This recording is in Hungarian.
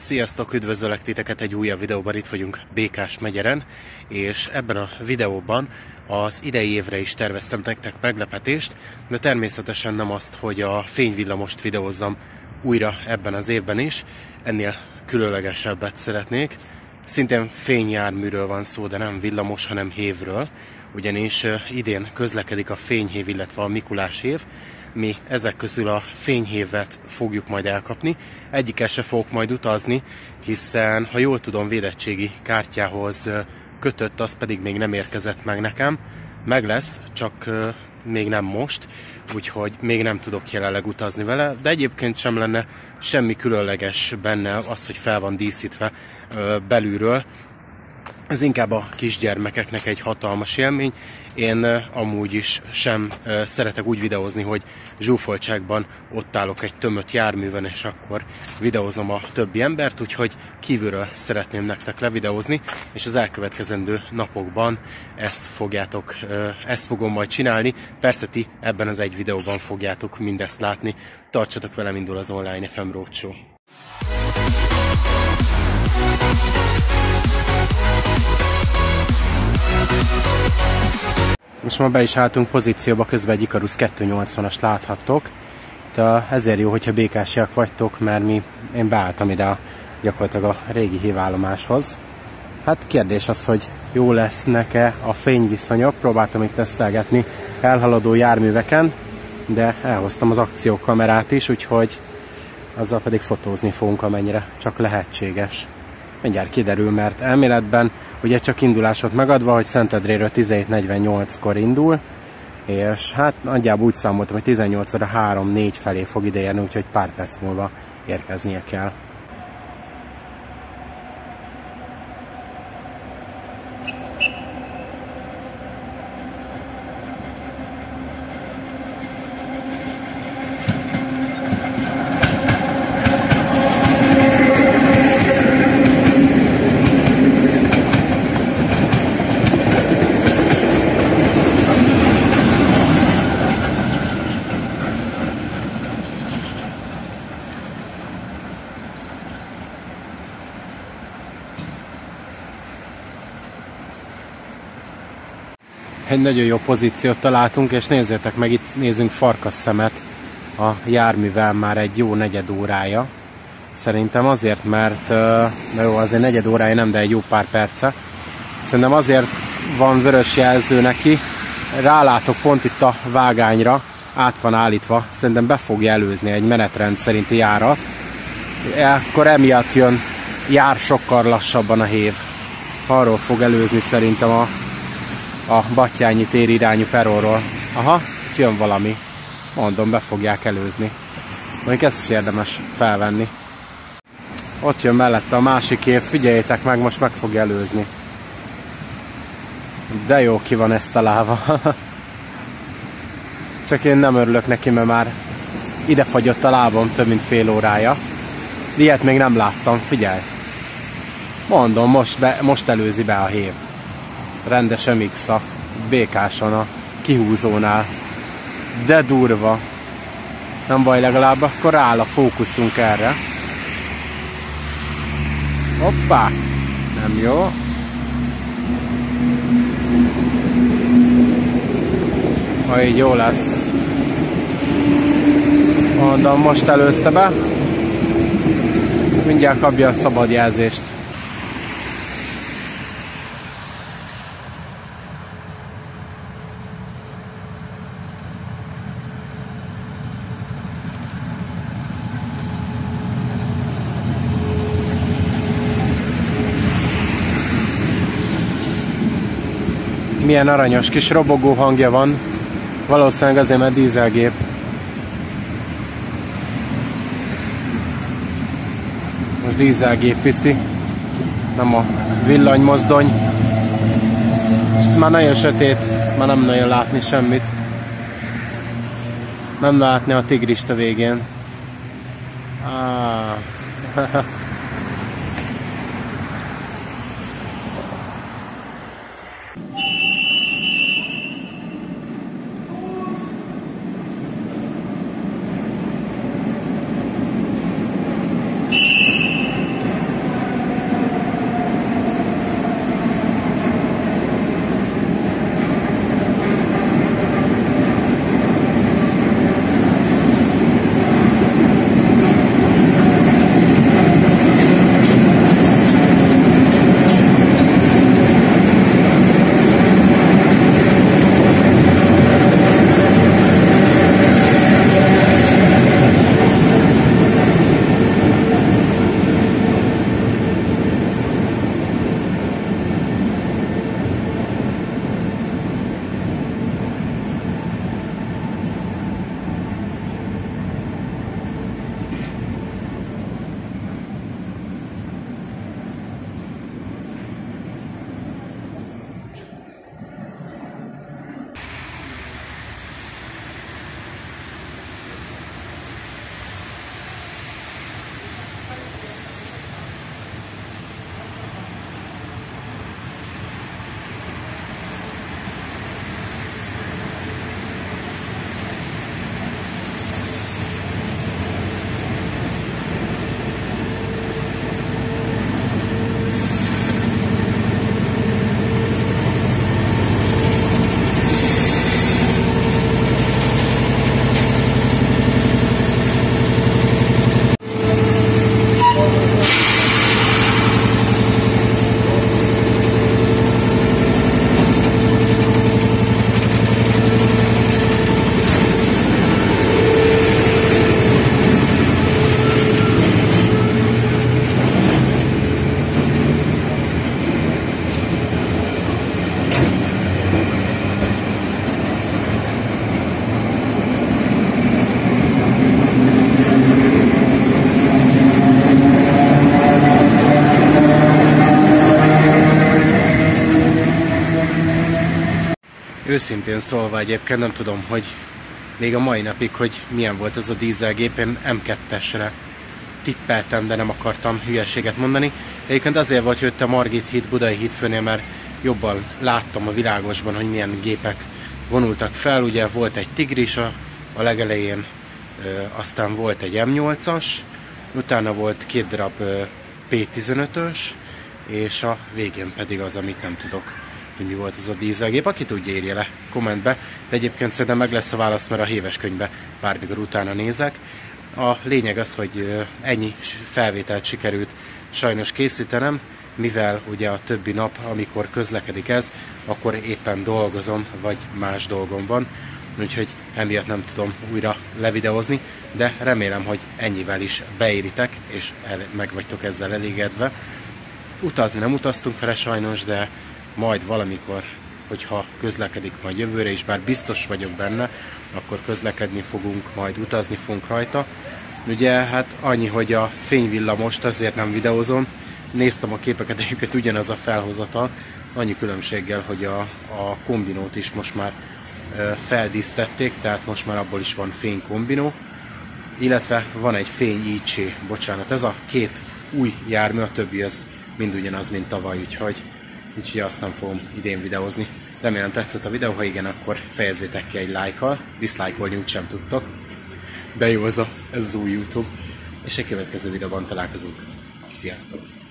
Sziasztok, üdvözöllek titeket egy újabb videóban, itt vagyunk Békás megyeren, és ebben a videóban az idei évre is terveztem nektek meglepetést, de természetesen nem azt, hogy a fényvillamost videózzam újra ebben az évben is, ennél különlegesebbet szeretnék. Szintén fényjárműről van szó, de nem villamos, hanem hévről, ugyanis idén közlekedik a fényhév, illetve a Mikulás év. Mi ezek közül a fényhévet fogjuk majd elkapni. Egyikkel se fogok majd utazni, hiszen ha jól tudom, védettségi kártyához kötött, az pedig még nem érkezett meg nekem. Meg lesz, csak még nem most, úgyhogy még nem tudok jelenleg utazni vele, de egyébként sem lenne semmi különleges benne az, hogy fel van díszítve belülről. Ez inkább a kisgyermekeknek egy hatalmas élmény. Én amúgy is sem szeretek úgy videózni, hogy zsúfoltságban ott állok egy tömött járműven, és akkor videózom a többi embert, úgyhogy kívülről szeretném nektek levideózni, és az elkövetkezendő napokban ezt fogom majd csinálni. Persze ti ebben az egy videóban fogjátok mindezt látni. Tartsatok velem, indul az Online FM Roadshow. Most már be is álltunk pozícióba, közben egy Ikarus 280-ast láthattok. De ezért jó, hogyha békásiak vagytok, mert én beálltam ide gyakorlatilag a régi hévállomáshoz. Hát kérdés az, hogy jó lesz-e a fényviszonyok. Próbáltam itt tesztelgetni elhaladó járműveken, de elhoztam az akciókamerát is, úgyhogy azzal pedig fotózni fogunk, amennyire csak lehetséges. Mindjárt kiderül, mert elméletben ugye csak indulás volt megadva, hogy Szentendréről 17:48-kor indul, és hát nagyjából úgy számoltam, hogy 18 óra 3-4 felé fog ideérni, úgyhogy pár perc múlva érkeznie kell. Egy nagyon jó pozíciót találtunk, és nézzétek meg, itt nézzünk farkasszemet a járművel már egy jó negyed órája. Szerintem azért, mert, na jó, azért negyed órája nem, de egy jó pár perce. Szerintem azért van vörös jelző neki, rálátok pont itt a vágányra, át van állítva, szerintem be fogja előzni egy menetrend szerinti járat. Akkor emiatt jár sokkal lassabban a hév. Arról fog előzni szerintem a Battyányi tér irányú peronról. Aha, itt jön valami. Mondom, be fogják előzni. Mondjuk ezt is érdemes felvenni. Ott jön mellette a másik év, figyeljétek meg, most meg fog előzni. De jó ki van ezt találva. Csak én nem örülök neki, mert már ide fagyott a lábam több mint fél órája. Ilyet még nem láttam, figyelj. Mondom, most előzi be a hév. Rendes MX-a, Békáson a kihúzónál. De durva. Nem baj, legalább akkor áll a fókuszunk erre. Hoppá! Nem jó. Ha így jó lesz. Mondom, most előzte be. Mindjárt kapja a szabad jelzést. Milyen aranyos kis robogó hangja van. Valószínűleg azért, mert dízelgép. Most dízelgép viszi, nem a villanymozdony. Már nagyon sötét, már nem nagyon látni semmit. Nem látni a tigrist a végén. Őszintén szólva egyébként nem tudom, hogy még a mai napig, hogy milyen volt ez a dízelgép. Én M2-esre tippeltem, de nem akartam hülyeséget mondani. Egyébként azért volt, hogy jött a Margit híd, Budai hídfőnél, mert jobban láttam a világosban, hogy milyen gépek vonultak fel. Ugye volt egy Tigris a legelején, aztán volt egy M8-as, utána volt 2 darab P15-ös, és a végén pedig az, amit nem tudok, hogy mi volt ez a dízelgép. Aki tudja, írja le kommentbe, de egyébként szerintem meg lesz a válasz, mert a héves könyvbe bármikor utána nézek. A lényeg az, hogy ennyi felvételt sikerült sajnos készítenem, mivel ugye a többi nap, amikor közlekedik ez, akkor éppen dolgozom, vagy más dolgom van, úgyhogy emiatt nem tudom újra levideózni, de remélem, hogy ennyivel is beéritek, és meg vagytok ezzel elégedve. Utazni nem utaztunk vele sajnos, de majd valamikor, hogyha közlekedik majd jövőre is, bár biztos vagyok benne, akkor közlekedni fogunk, majd utazni fogunk rajta. Ugye hát annyi, hogy a fényvillamost azért nem videózom, néztem a képeket, egyébként ugyanaz a felhozatal, annyi különbséggel, hogy a kombinót is most már feldísztették, tehát most már abból is van fénykombinó, illetve van egy fény IC, bocsánat, ez a két új jármű, a többi az mind ugyanaz, mint tavaly, úgyhogy azt nem fogom idén videózni. Remélem tetszett a videó, ha igen, akkor fejezzétek ki egy lájkkal, diszlájkolni úgysem tudtok, de jó ez az új YouTube, és egy következő videóban találkozunk. Sziasztok!